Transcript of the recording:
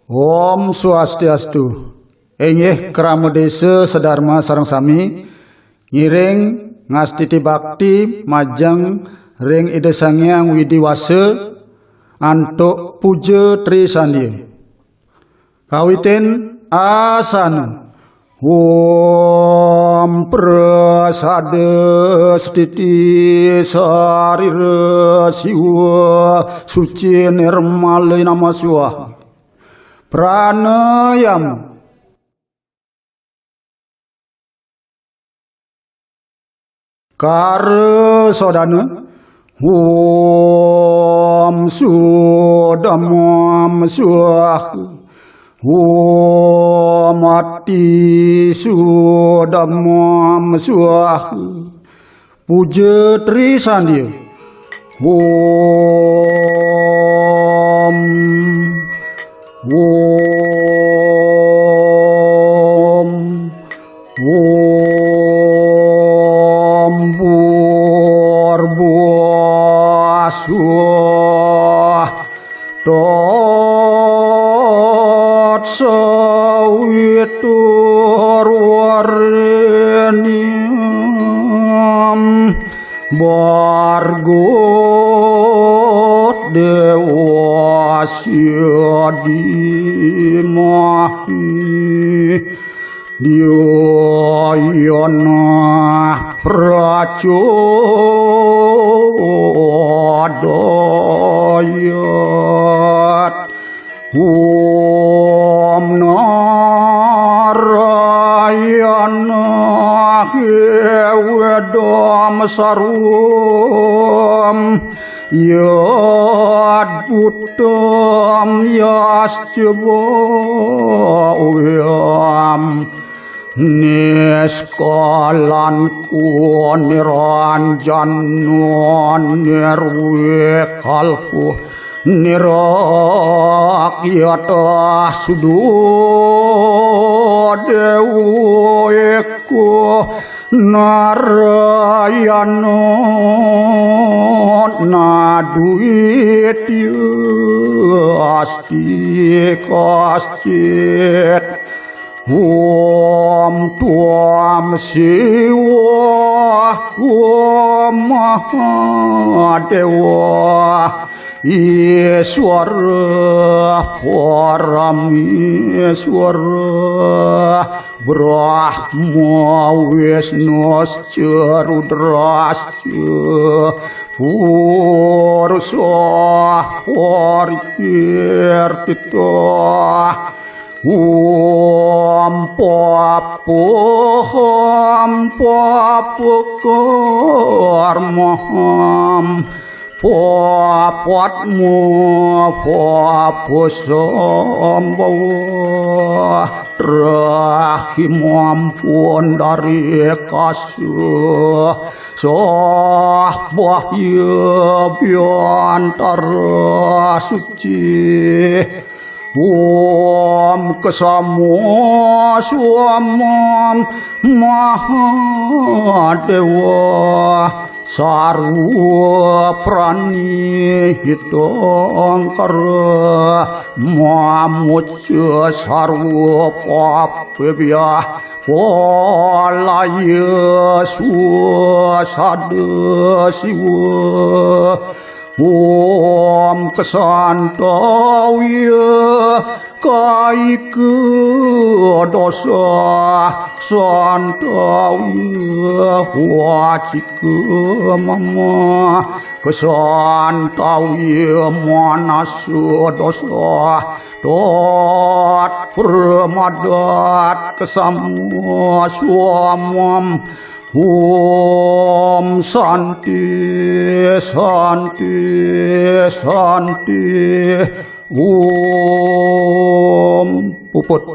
Om Swastiastu. Inggih krama desa sedharma sareng sami ngiring ngastiti bakti majeng ring Ida Sang Hyang Widiwasa antuk puja Tri Sandya. Kawitin asana. Om prasada stiti sarira siwa suci nirmala nama swaha. Pranayama. Kara sodana. Om sudamam swaha. Om ati sudamam swaha. Puja Tri Sandya. Om Burbuasuh Tot Sawitur Wareniam Bargot Dewa Siadimahi Diyana Pracodayat Om Narayana Hewedam Sarum Yad Buddham Yasjabawam Niskalan ku niranjanu nirwikalku nirakyata sudodeweku narayana naduitya asti kascit Om Tuam Siwa Om Mahadewa Iswara Parameswara Brahma Wisnusca Rudrasca Pursa Parikirtita Om Papukarmaham Papatmu Papusambhawa Rahim ampun dari kasih Sahbahya biantara suci Om Kesamo Swamam Mahadewa Sarwa Prani Hitangkara Mamuca Sarwa Papebya Walaya Swasada Siwa Om Kesantawya Kaika Dosa Santawya Wacika Mama Kesantawya Manasa Dosa Tot Permadat Kesama Swamam Om Santi Santi Santi Om Puput